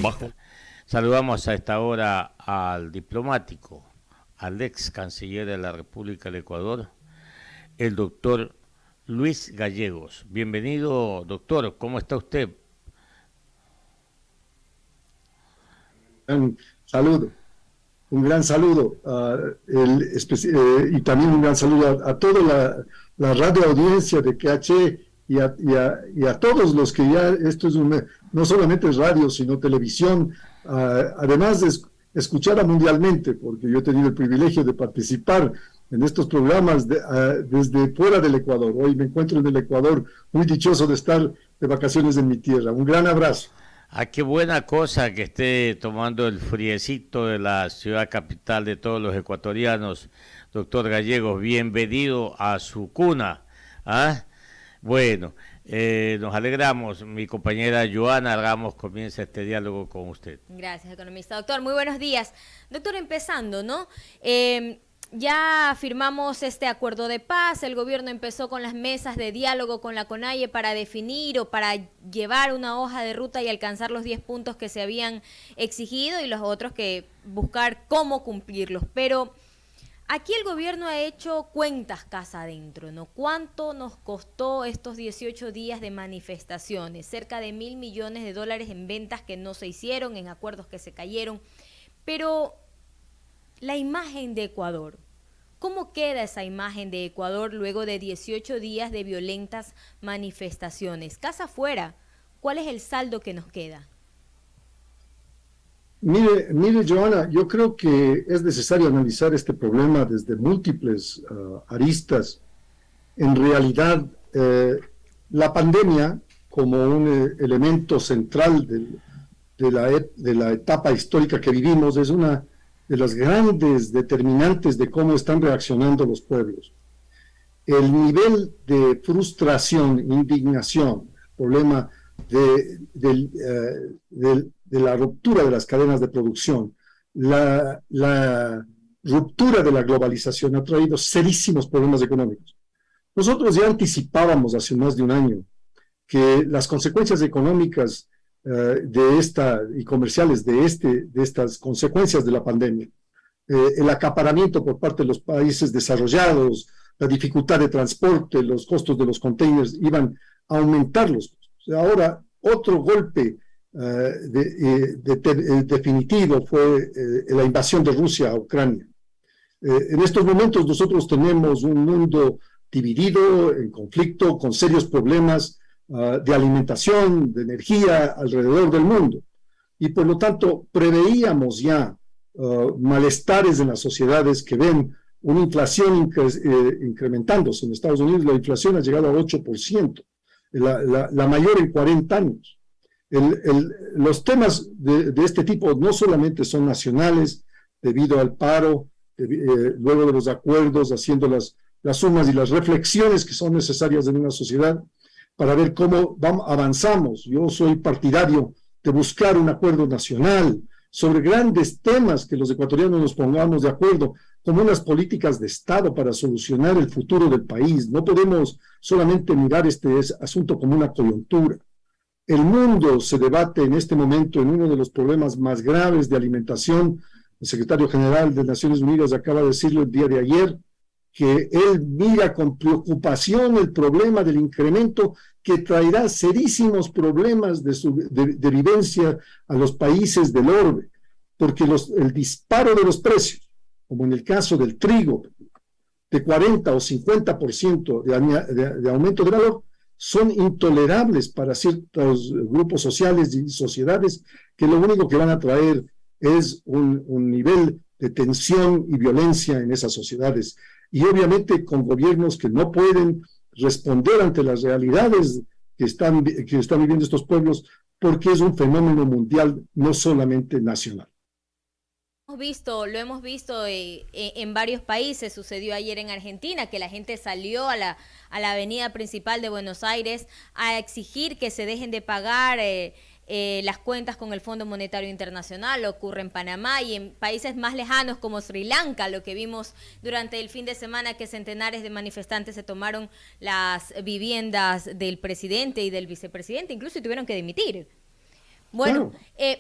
Bajo. Saludamos a esta hora al diplomático, al ex canciller de la República del Ecuador, el doctor Luis Gallegos. Bienvenido, doctor. ¿Cómo está usted? Un saludo, un gran saludo y también un gran saludo a toda la radio audiencia de QH y a todos los que ya, esto es no solamente es radio, sino televisión, además de escuchar mundialmente, porque yo he tenido el privilegio de participar en estos programas desde fuera del Ecuador. Hoy me encuentro en el Ecuador, muy dichoso de estar de vacaciones en mi tierra. Un gran abrazo. Ah, qué buena cosa que esté tomando el friecito de la ciudad capital de todos los ecuatorianos, doctor Gallegos. Bienvenido a su cuna. ¿Ah? Bueno, nos alegramos. Mi compañera Joana Ramos comienza este diálogo con usted. Gracias, economista. Doctor, muy buenos días. Doctor, empezando, ¿no? Ya firmamos este acuerdo de paz, el gobierno empezó con las mesas de diálogo con la CONAIE para definir o para llevar una hoja de ruta y alcanzar los 10 puntos que se habían exigido y los otros que buscar cómo cumplirlos. Pero aquí el gobierno ha hecho cuentas casa adentro, ¿no? ¿Cuánto nos costó estos 18 días de manifestaciones? Cerca de $1.000 millones en ventas que no se hicieron, en acuerdos que se cayeron. Pero la imagen de Ecuador, ¿cómo queda esa imagen de Ecuador luego de 18 días de violentas manifestaciones? Casa afuera, ¿cuál es el saldo que nos queda? Mire, Joana, yo creo que es necesario analizar este problema desde múltiples aristas. En realidad, la pandemia, como un elemento central de la etapa histórica que vivimos, es una de las grandes determinantes de cómo están reaccionando los pueblos. El nivel de frustración, indignación, problema de la ruptura de las cadenas de producción, la ruptura de la globalización ha traído serísimos problemas económicos. Nosotros ya anticipábamos hace más de un año que las consecuencias económicas y comerciales de estas consecuencias de la pandemia, el acaparamiento por parte de los países desarrollados, la dificultad de transporte, los costos de los containers iban a aumentar los costos. Ahora, otro golpe definitivo fue la invasión de Rusia a Ucrania. En estos momentos nosotros tenemos un mundo dividido, en conflicto, con serios problemas de alimentación, de energía alrededor del mundo. Y por lo tanto, preveíamos ya malestares en las sociedades que ven una inflación incrementándose. En Estados Unidos la inflación ha llegado al 8%, la mayor en 40 años. Los temas de este tipo no solamente son nacionales, debido al paro, luego de los acuerdos, haciendo las sumas y las reflexiones que son necesarias en una sociedad, para ver cómo avanzamos. Yo soy partidario de buscar un acuerdo nacional sobre grandes temas que los ecuatorianos nos pongamos de acuerdo, como unas políticas de Estado para solucionar el futuro del país. No podemos solamente mirar este asunto como una coyuntura. El mundo se debate en este momento en uno de los problemas más graves de alimentación. El secretario general de Naciones Unidas acaba de decirlo el día de ayer, que él mira con preocupación el problema del incremento que traerá serísimos problemas de vivencia a los países del orbe, porque el disparo de los precios, como en el caso del trigo, de 40 o 50% de aumento de valor, son intolerables para ciertos grupos sociales y sociedades que lo único que van a traer es un nivel de tensión y violencia en esas sociedades. Y obviamente con gobiernos que no pueden responder ante las realidades que están viviendo estos pueblos, porque es un fenómeno mundial, no solamente nacional. Lo hemos visto en varios países. Sucedió ayer en Argentina, que la gente salió a la avenida principal de Buenos Aires a exigir que se dejen de pagar las cuentas con el Fondo Monetario Internacional. Ocurre en Panamá y en países más lejanos como Sri Lanka, lo que vimos durante el fin de semana, que centenares de manifestantes se tomaron las viviendas del presidente y del vicepresidente, incluso tuvieron que dimitir. Bueno, Claro.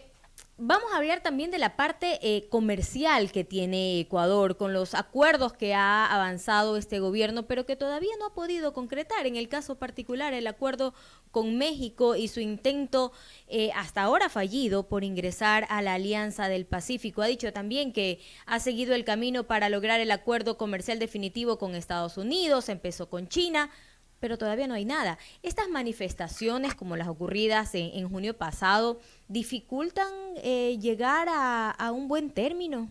vamos a hablar también de la parte comercial que tiene Ecuador, con los acuerdos que ha avanzado este gobierno, pero que todavía no ha podido concretar. En el caso particular, el acuerdo con México y su intento hasta ahora fallido por ingresar a la Alianza del Pacífico. Ha dicho también que ha seguido el camino para lograr el acuerdo comercial definitivo con Estados Unidos, empezó con China, pero todavía no hay nada. Estas manifestaciones, como las ocurridas en junio pasado, dificultan llegar a un buen término.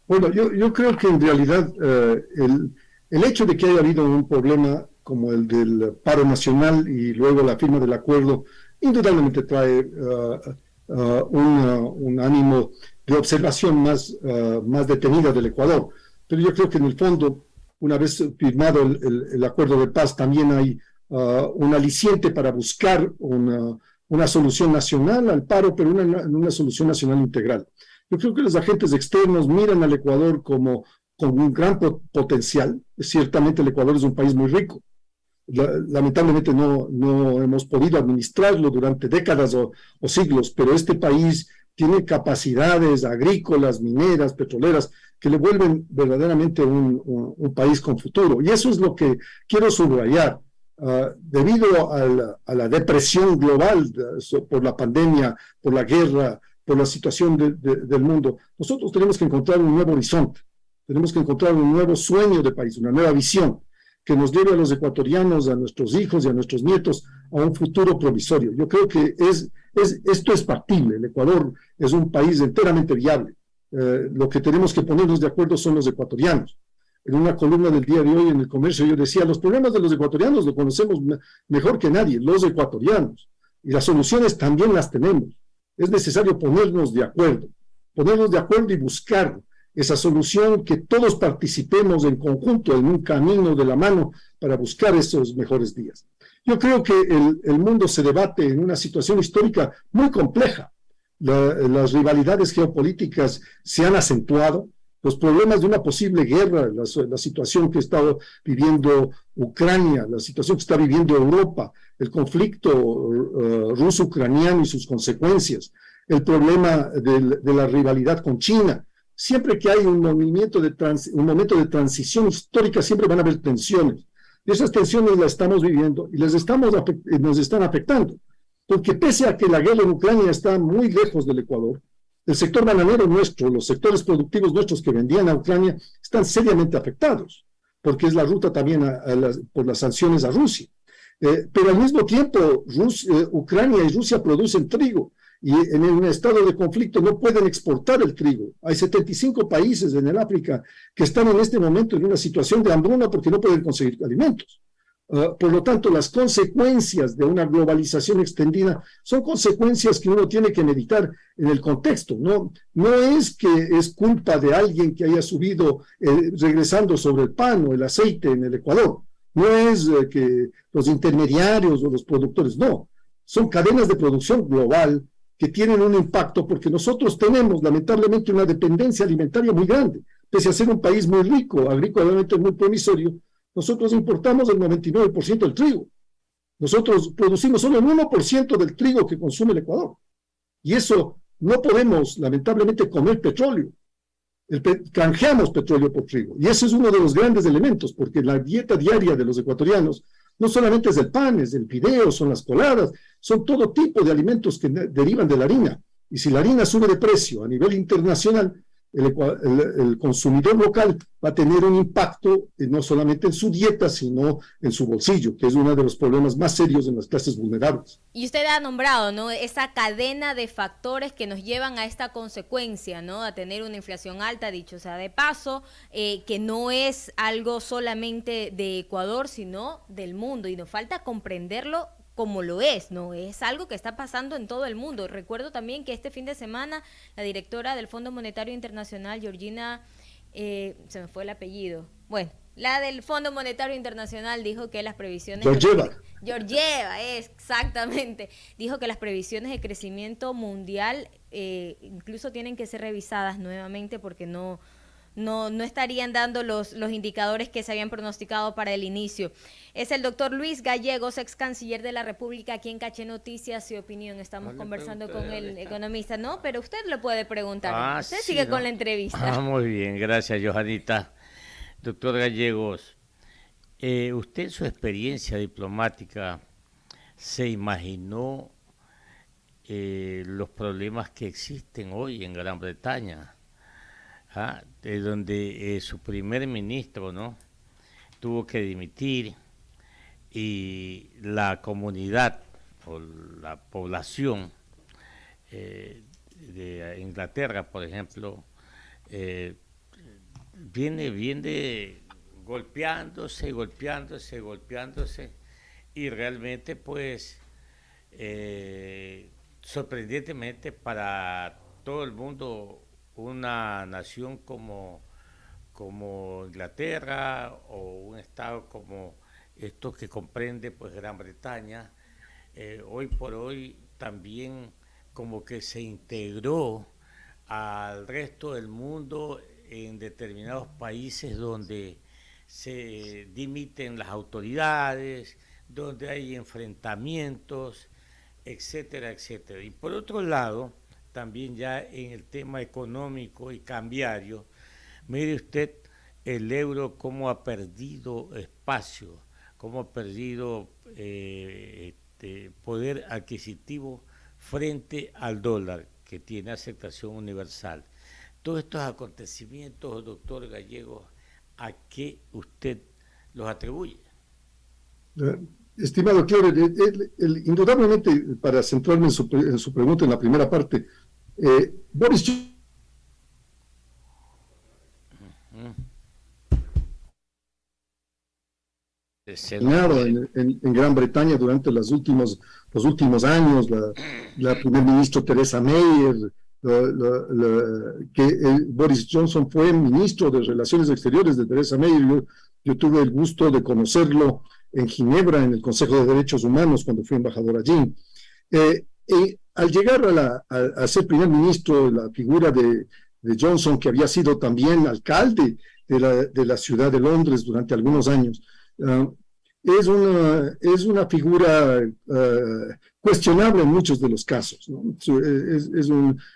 Bueno, yo creo que en realidad el hecho de que haya habido un problema como el del paro nacional y luego la firma del acuerdo, indudablemente trae un ánimo de observación más detenida del Ecuador. Pero yo creo que en el fondo, una vez firmado el acuerdo de paz, también hay un aliciente para buscar una solución nacional al paro, pero una solución nacional integral. Yo creo que los agentes externos miran al Ecuador como un gran potencial. Ciertamente el Ecuador es un país muy rico. Lamentablemente no hemos podido administrarlo durante décadas o siglos, pero este país tiene capacidades agrícolas, mineras, petroleras, que le vuelven verdaderamente un país con futuro. Y eso es lo que quiero subrayar. Debido a la depresión global por la pandemia, por la guerra, por la situación del mundo, nosotros tenemos que encontrar un nuevo horizonte, tenemos que encontrar un nuevo sueño de país, una nueva visión que nos lleve a los ecuatorianos, a nuestros hijos y a nuestros nietos a un futuro provisorio. Yo creo que esto es factible. El Ecuador es un país enteramente viable. Lo que tenemos que ponernos de acuerdo son los ecuatorianos. En una columna del día de hoy en El Comercio yo decía, los problemas de los ecuatorianos los conocemos mejor que nadie, los ecuatorianos, y las soluciones también las tenemos. Es necesario ponernos de acuerdo y buscar esa solución, que todos participemos en conjunto en un camino de la mano para buscar esos mejores días. Yo creo que el mundo se debate en una situación histórica muy compleja. Las rivalidades geopolíticas se han acentuado, los problemas de una posible guerra, la situación que está viviendo Ucrania, la situación que está viviendo Europa, el conflicto ruso-ucraniano y sus consecuencias, el problema de la rivalidad con China. Siempre que hay un momento de transición histórica, siempre van a haber tensiones. Y esas tensiones las estamos viviendo y nos están afectando. Porque pese a que la guerra en Ucrania está muy lejos del Ecuador, el sector bananero nuestro, los sectores productivos nuestros que vendían a Ucrania, están seriamente afectados, porque es la ruta también por las sanciones a Rusia. Pero al mismo tiempo, Ucrania y Rusia producen trigo, y en un estado de conflicto no pueden exportar el trigo. Hay 75 países en el África que están en este momento en una situación de hambruna porque no pueden conseguir alimentos. Por lo tanto, las consecuencias de una globalización extendida son consecuencias que uno tiene que meditar en el contexto. No es que es culpa de alguien que haya subido, regresando sobre el pan o el aceite en el Ecuador. No es que los intermediarios o los productores, no. Son cadenas de producción global que tienen un impacto, porque nosotros tenemos lamentablemente una dependencia alimentaria muy grande. Pese a ser un país muy rico, agrícolamente muy promisorio, nosotros importamos el 99% del trigo. Nosotros producimos solo el 1% del trigo que consume el Ecuador. Y eso no podemos, lamentablemente, comer petróleo. Canjeamos petróleo por trigo. Y ese es uno de los grandes elementos, porque la dieta diaria de los ecuatorianos no solamente es el pan, es el fideo, son las coladas, son todo tipo de alimentos que derivan de la harina. Y si la harina sube de precio a nivel internacional, el consumidor local va a tener un impacto no solamente en su dieta, sino en su bolsillo, que es uno de los problemas más serios en las clases vulnerables. Y usted ha nombrado, ¿no?, esa cadena de factores que nos llevan a esta consecuencia, ¿no?, a tener una inflación alta, dicho sea de paso, que no es algo solamente de Ecuador, sino del mundo, y nos falta comprenderlo como lo es, ¿no? Es algo que está pasando en todo el mundo. Recuerdo también que este fin de semana la directora del Fondo Monetario Internacional, Georgina, se me fue el apellido, bueno, la del Fondo Monetario Internacional, dijo que las previsiones... Georgieva, exactamente. Dijo que las previsiones de crecimiento mundial incluso tienen que ser revisadas nuevamente porque no no estarían dando los indicadores que se habían pronosticado para el inicio. Es el doctor Luis Gallegos, ex canciller de la República, aquí en Caché Noticias y Opinión. Estamos conversando con el economista, ¿no? Pero usted le puede preguntar. Usted sí, sigue con la entrevista. Muy bien, gracias, Johanita. Doctor Gallegos, usted en su experiencia diplomática se imaginó los problemas que existen hoy en Gran Bretaña, de donde su primer ministro, ¿no?, tuvo que dimitir y la comunidad o la población de Inglaterra, por ejemplo, viene golpeándose y realmente pues sorprendentemente para todo el mundo una nación como Inglaterra o un estado como esto que comprende pues Gran Bretaña, hoy por hoy también como que se integró al resto del mundo en determinados países donde se dimiten las autoridades, donde hay enfrentamientos, etcétera, etcétera. Y por otro lado, también ya en el tema económico y cambiario, mire usted el euro cómo ha perdido espacio, cómo ha perdido poder adquisitivo frente al dólar, que tiene aceptación universal. Todos estos acontecimientos, doctor Gallegos, ¿a qué usted los atribuye? Estimado Cleore, indudablemente, para centrarme en su pregunta en la primera parte, Boris en Gran Bretaña durante los últimos años, la primer ministro Theresa May, Boris Johnson fue ministro de Relaciones Exteriores de Theresa May. Yo tuve el gusto de conocerlo en Ginebra, en el Consejo de Derechos Humanos, cuando fui embajador allí. Al llegar a ser primer ministro, la figura de Johnson, que había sido también alcalde de la ciudad de Londres durante algunos años, es una figura cuestionable en muchos de los casos, ¿no?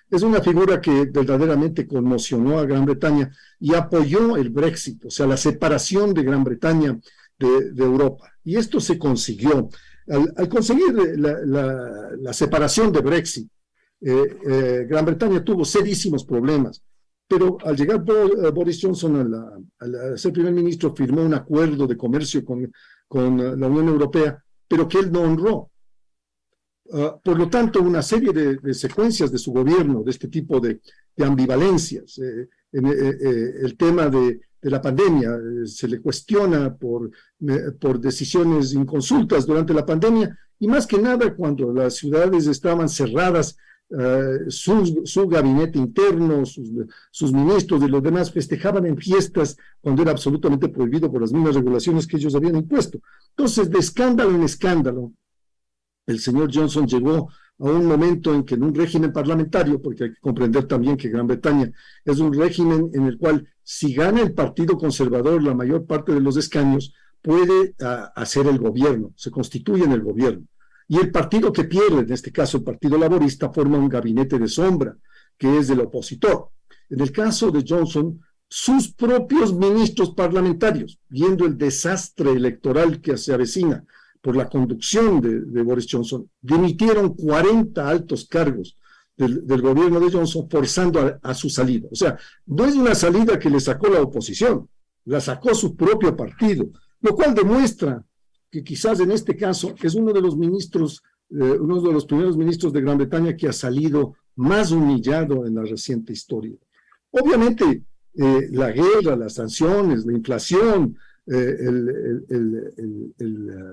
Es una figura que verdaderamente conmocionó a Gran Bretaña y apoyó el Brexit, o sea, la separación de Gran Bretaña de Europa. Y esto se consiguió. Al conseguir la separación de Brexit, Gran Bretaña tuvo serísimos problemas, pero al llegar Boris Johnson a ser primer ministro, firmó un acuerdo de comercio con la Unión Europea, pero que él no honró. Por lo tanto, una serie de secuencias de su gobierno, de este tipo de ambivalencias, el tema de la pandemia, se le cuestiona por decisiones inconsultas durante la pandemia, y más que nada cuando las ciudades estaban cerradas, su gabinete interno, sus ministros y los demás festejaban en fiestas cuando era absolutamente prohibido por las mismas regulaciones que ellos habían impuesto. Entonces, de escándalo en escándalo, el señor Johnson llegó a un momento en que en un régimen parlamentario, porque hay que comprender también que Gran Bretaña es un régimen en el cual si gana el Partido Conservador la mayor parte de los escaños, puede hacer el gobierno, se constituye en el gobierno. Y el partido que pierde, en este caso el Partido Laborista, forma un gabinete de sombra, que es del opositor. En el caso de Johnson, sus propios ministros parlamentarios, viendo el desastre electoral que se avecina por la conducción de Boris Johnson, dimitieron 40 altos cargos del gobierno de Johnson, forzando a su salida. O sea, no es una salida que le sacó la oposición, la sacó su propio partido, lo cual demuestra que quizás en este caso es uno de los primeros ministros de Gran Bretaña que ha salido más humillado en la reciente historia. Obviamente, la guerra, las sanciones, la inflación, el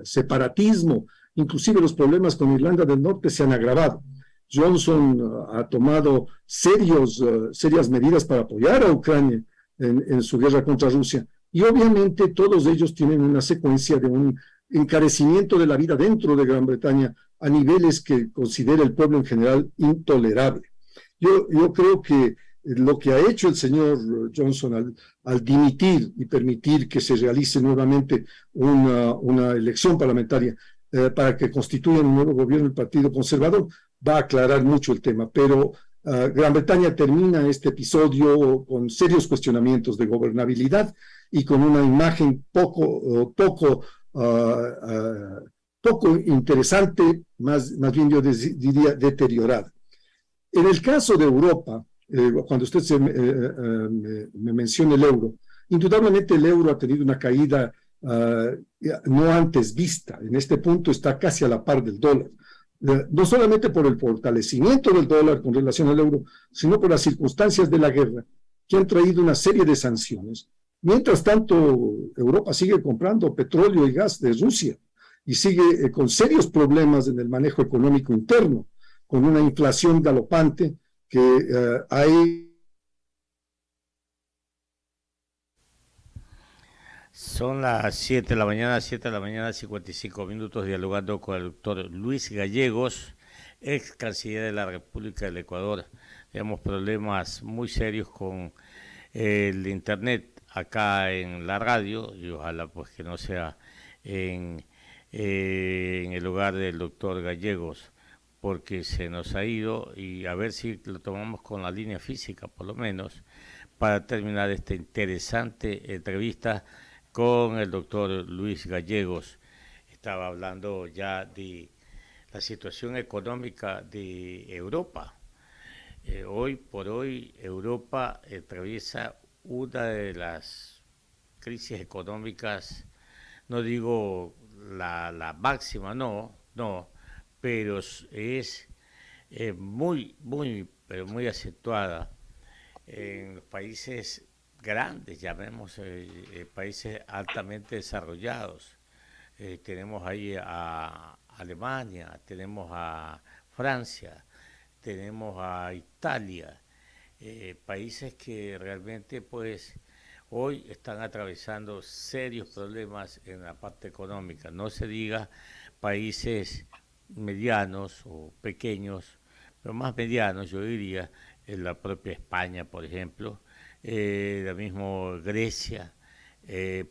separatismo, inclusive los problemas con Irlanda del Norte se han agravado. Johnson ha tomado serias medidas para apoyar a Ucrania en su guerra contra Rusia, y obviamente todos ellos tienen una secuencia de un encarecimiento de la vida dentro de Gran Bretaña a niveles que considera el pueblo en general intolerable. Yo creo que lo que ha hecho el señor Johnson al dimitir y permitir que se realice nuevamente una elección parlamentaria para que constituya un nuevo gobierno el Partido Conservador, va a aclarar mucho el tema, pero Gran Bretaña termina este episodio con serios cuestionamientos de gobernabilidad y con una imagen poco interesante, más bien yo diría deteriorada. En el caso de Europa, cuando usted me menciona el euro, indudablemente el euro ha tenido una caída no antes vista. En este punto está casi a la par del dólar. No solamente por el fortalecimiento del dólar con relación al euro, sino por las circunstancias de la guerra, que han traído una serie de sanciones. Mientras tanto, Europa sigue comprando petróleo y gas de Rusia y sigue con serios problemas en el manejo económico interno, con una inflación galopante que hay. Son las 7 de la mañana, 55 minutos, dialogando con el doctor Luis Gallegos, ex canciller de la República del Ecuador. Tenemos problemas muy serios con el internet acá en la radio, y ojalá pues que no sea en el hogar del doctor Gallegos, porque se nos ha ido, y a ver si lo tomamos con la línea física por lo menos, para terminar esta interesante entrevista con el doctor Luis Gallegos. Estaba hablando ya de la situación económica de Europa. Hoy por hoy Europa atraviesa una de las crisis económicas, no digo la máxima, no, pero es muy acentuada en los países grandes, llamemos países altamente desarrollados. Tenemos ahí a Alemania, tenemos a Francia, tenemos a Italia, países que realmente pues hoy están atravesando serios problemas en la parte económica. No se diga países medianos o pequeños, pero más medianos, yo diría, en la propia España, por ejemplo, la misma Grecia,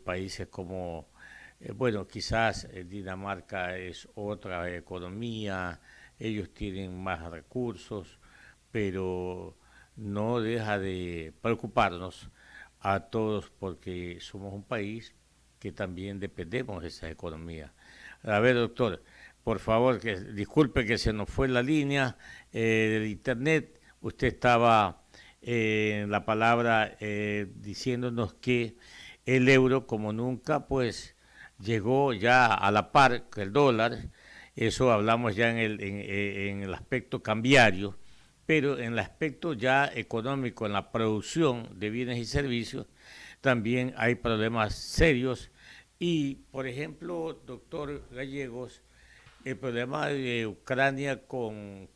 países como, bueno, quizás Dinamarca es otra economía, ellos tienen más recursos, pero no deja de preocuparnos a todos porque somos un país que también dependemos de esa economía. A ver, doctor, por favor, disculpe que se nos fue la línea del internet. Usted estaba en la palabra diciéndonos que el euro, como nunca, pues llegó ya a la par que el dólar. Eso hablamos ya en el aspecto cambiario, pero en el aspecto ya económico, en la producción de bienes y servicios, también hay problemas serios. Y, por ejemplo, doctor Gallegos, el problema de Ucrania con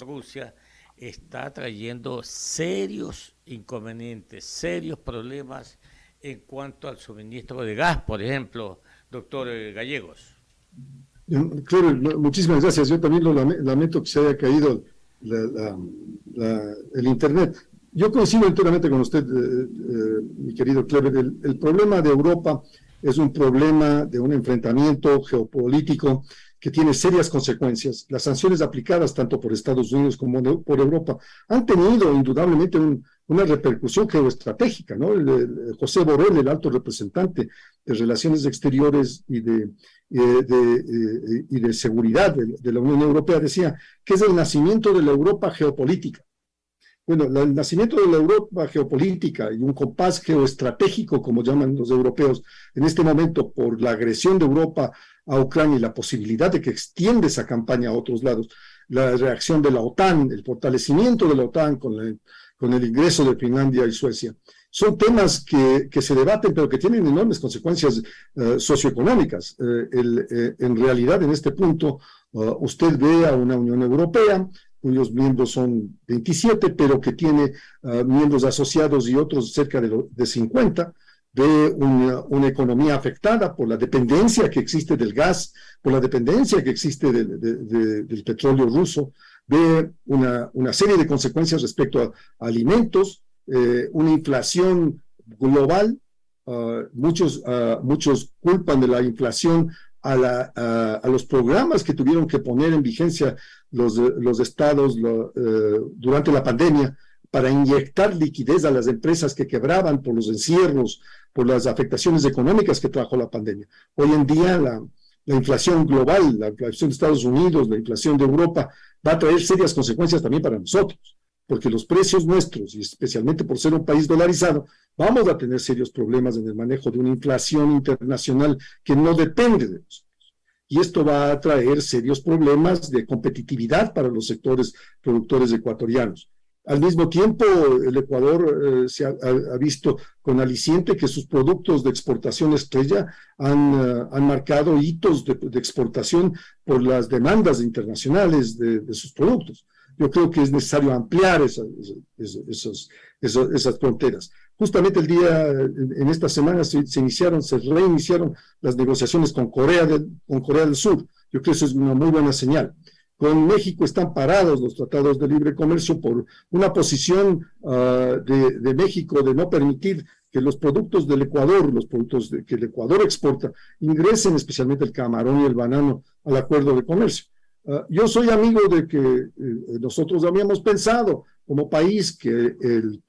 Rusia está trayendo serios inconvenientes, serios problemas en cuanto al suministro de gas, por ejemplo, doctor Gallegos. Claro, muchísimas gracias. Yo también lo lamento que se haya caído el internet. Yo coincido enteramente con usted, mi querido Clever. El problema de Europa es un problema de un enfrentamiento geopolítico que tiene serias consecuencias. Las sanciones aplicadas tanto por Estados Unidos como por Europa han tenido indudablemente una repercusión geoestratégica, ¿no? José Borrell, el alto representante de Relaciones Exteriores y de Seguridad de la Unión Europea, decía que es el nacimiento de la Europa geopolítica. Bueno, el nacimiento de la Europa geopolítica y un compás geoestratégico, como llaman los europeos, en este momento por la agresión de Europa a Ucrania y la posibilidad de que extienda esa campaña a otros lados, la reacción de la OTAN, el fortalecimiento de la OTAN con el ingreso de Finlandia y Suecia. Son temas que se debaten, pero que tienen enormes consecuencias socioeconómicas. En realidad, en este punto, usted ve a una Unión Europea cuyos miembros son 27, pero que tiene miembros asociados y otros cerca de 50, ve una economía afectada por la dependencia que existe del gas, por la dependencia que existe del petróleo ruso, ve una serie de consecuencias respecto a alimentos, una inflación global. Muchos culpan de la inflación a los programas que tuvieron que poner en vigencia los estados durante la pandemia para inyectar liquidez a las empresas que quebraban por los encierros, por las afectaciones económicas que trajo la pandemia. Hoy en día la inflación global, la inflación de Estados Unidos, la inflación de Europa, va a traer serias consecuencias también para nosotros, porque los precios nuestros, y especialmente por ser un país dolarizado, vamos a tener serios problemas en el manejo de una inflación internacional que no depende de nosotros. Y esto va a traer serios problemas de competitividad para los sectores productores ecuatorianos. Al mismo tiempo, el Ecuador se ha visto con aliciente que sus productos de exportación estrella han marcado hitos de exportación por las demandas internacionales de sus productos. Yo creo que es necesario ampliar esas fronteras. Justamente en esta semana se reiniciaron las negociaciones con Corea del Sur. Yo creo que eso es una muy buena señal. Con México están parados los tratados de libre comercio por una posición de México de no permitir que los productos del Ecuador, los productos que el Ecuador exporta, ingresen, especialmente el camarón y el banano, al acuerdo de comercio. Yo soy amigo de que nosotros habíamos pensado como país que el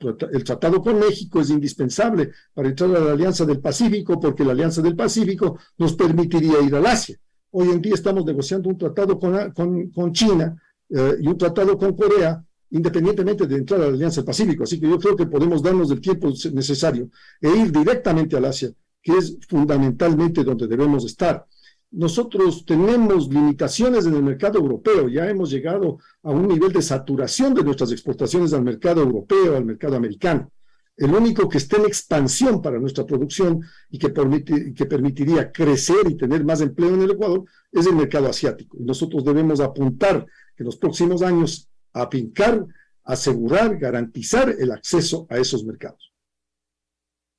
tratado con México es indispensable para entrar a la Alianza del Pacífico, porque la Alianza del Pacífico nos permitiría ir al Asia. Hoy en día estamos negociando un tratado con China y un tratado con Corea, independientemente de entrar a la Alianza del Pacífico. Así que yo creo que podemos darnos el tiempo necesario e ir directamente al Asia, que es fundamentalmente donde debemos estar. Nosotros tenemos limitaciones en el mercado europeo, ya hemos llegado a un nivel de saturación de nuestras exportaciones al mercado europeo, al mercado americano. El único que está en expansión para nuestra producción y que permitiría crecer y tener más empleo en el Ecuador es el mercado asiático. Y nosotros debemos apuntar en los próximos años a afincar, asegurar, garantizar el acceso a esos mercados.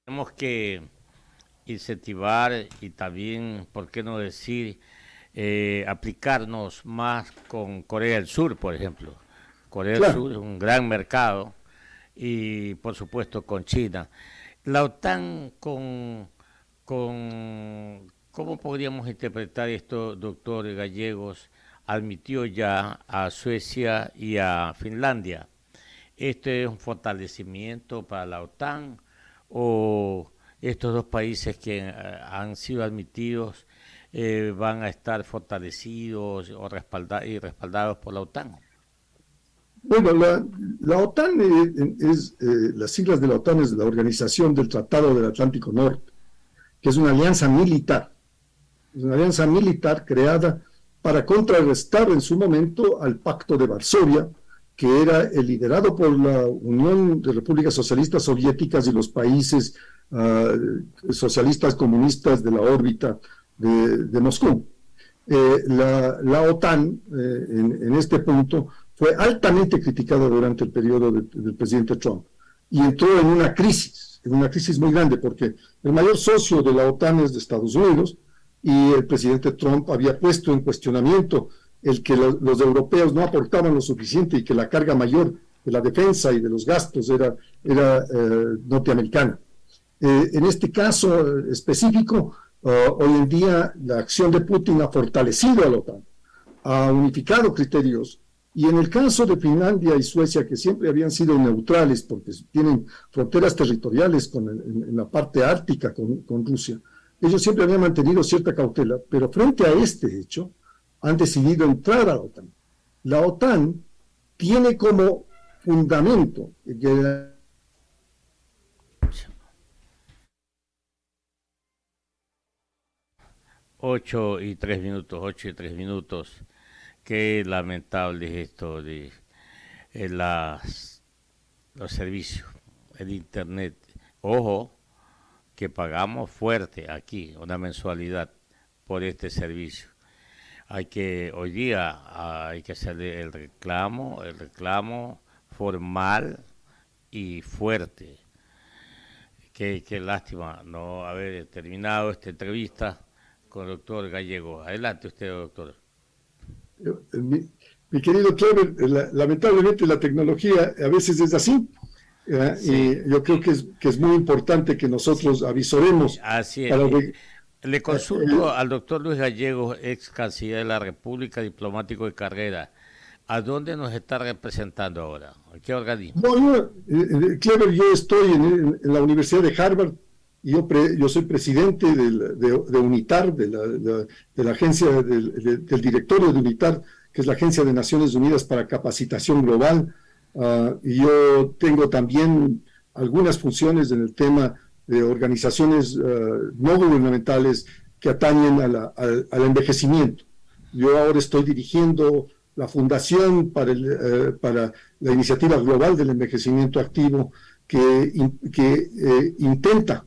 Tenemos que incentivar y también, ¿por qué no decir, aplicarnos más con Corea del Sur, por ejemplo? Corea del Sur es un gran mercado y, por supuesto, con China. La OTAN ¿cómo podríamos interpretar esto, doctor Gallegos? Admitió ya a Suecia y a Finlandia. ¿Este es un fortalecimiento para la OTAN o estos dos países que han sido admitidos van a estar fortalecidos o respaldados por la OTAN? Bueno, la OTAN las siglas de la OTAN es la Organización del Tratado del Atlántico Norte, que es una alianza militar. Es una alianza militar creada para contrarrestar en su momento al Pacto de Varsovia, que era el liderado por la Unión de Repúblicas Socialistas Soviéticas y los países socialistas comunistas de la órbita de Moscú. La OTAN, en este punto, fue altamente criticada durante el periodo del presidente Trump y entró en una crisis muy grande, porque el mayor socio de la OTAN es de Estados Unidos y el presidente Trump había puesto en cuestionamiento el que los europeos no aportaban lo suficiente y que la carga mayor de la defensa y de los gastos era norteamericana. En este caso específico, hoy en día la acción de Putin ha fortalecido a la OTAN, ha unificado criterios, y en el caso de Finlandia y Suecia, que siempre habían sido neutrales porque tienen fronteras territoriales en la parte ártica con Rusia, ellos siempre habían mantenido cierta cautela, pero frente a este hecho han decidido entrar a la OTAN. La OTAN tiene como fundamento que 8:03. Qué lamentable es esto de los servicios, el internet. Ojo, que pagamos fuerte aquí, una mensualidad por este servicio. Hoy día hay que hacer el reclamo formal y fuerte. Qué lástima no haber terminado esta entrevista con el doctor Gallego. Adelante usted, doctor. Mi querido Clever, lamentablemente la tecnología a veces es así, Sí, y yo creo que es muy importante que nosotros avisoremos así es. para Le consulto al doctor Luis Gallegos, ex canciller de la República, diplomático de carrera. ¿A dónde nos está representando ahora? ¿A qué organismo? no, Clever, yo estoy en la Universidad de Harvard y yo soy presidente de UNITAR, de la agencia del directorio de UNITAR, que es la Agencia de Naciones Unidas para Capacitación Global. Y yo tengo también algunas funciones en el tema de organizaciones no gubernamentales que atañen al envejecimiento. Yo ahora estoy dirigiendo la Fundación para la Iniciativa Global del Envejecimiento Activo, que intenta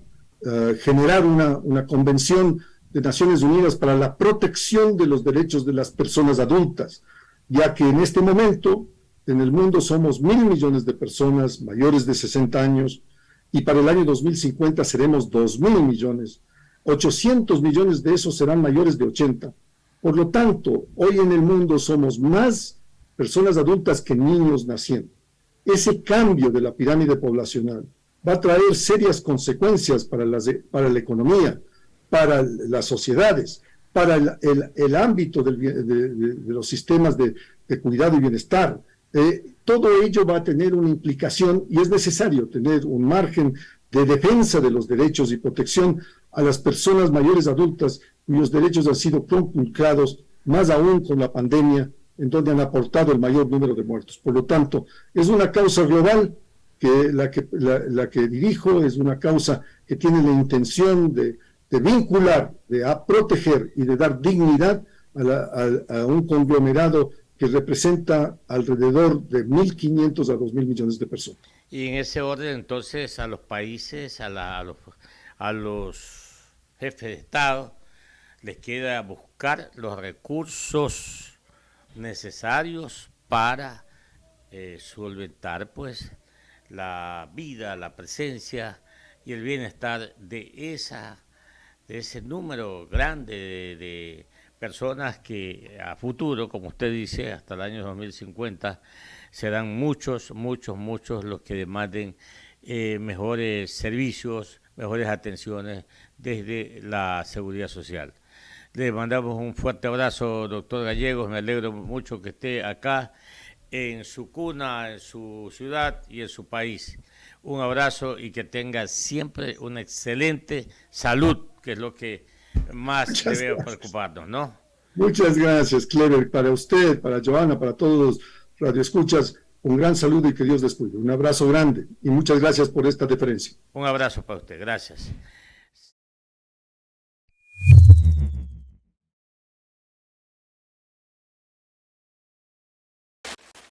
generar una convención de Naciones Unidas para la protección de los derechos de las personas adultas, ya que en este momento en el mundo somos 1.000 millones de personas mayores de 60 años y para el año 2050 seremos 2.000 millones. 800 millones de esos serán mayores de 80. Por lo tanto, hoy en el mundo somos más personas adultas que niños naciendo. Ese cambio de la pirámide poblacional va a traer serias consecuencias para la economía, para las sociedades, para el ámbito de los sistemas de cuidado y bienestar. Todo ello va a tener una implicación y es necesario tener un margen de defensa de los derechos y protección a las personas mayores adultas cuyos derechos han sido conculcados, más aún con la pandemia, en donde han aportado el mayor número de muertos. Por lo tanto, es una causa global que la que dirijo, es una causa que tiene la intención de vincular, de proteger y de dar dignidad a un conglomerado que representa alrededor de 1.500 a 2.000 millones de personas. Y en ese orden, entonces, a los países, a los jefes de Estado, les queda buscar los recursos necesarios para solventar, pues, la vida, la presencia y el bienestar de ese número grande de personas que a futuro, como usted dice, hasta el año 2050, serán muchos los que demanden mejores servicios, mejores atenciones desde la seguridad social. Le mandamos un fuerte abrazo, doctor Gallegos, me alegro mucho que esté acá en su cuna, en su ciudad y en su país. Un abrazo y que tenga siempre una excelente salud, que es lo que más debe preocuparnos, ¿no? Muchas gracias, Clever, para usted, para Joana, para todos los radioescuchas, un gran saludo y que Dios les cuide. Un abrazo grande y muchas gracias por esta deferencia. Un abrazo para usted, gracias.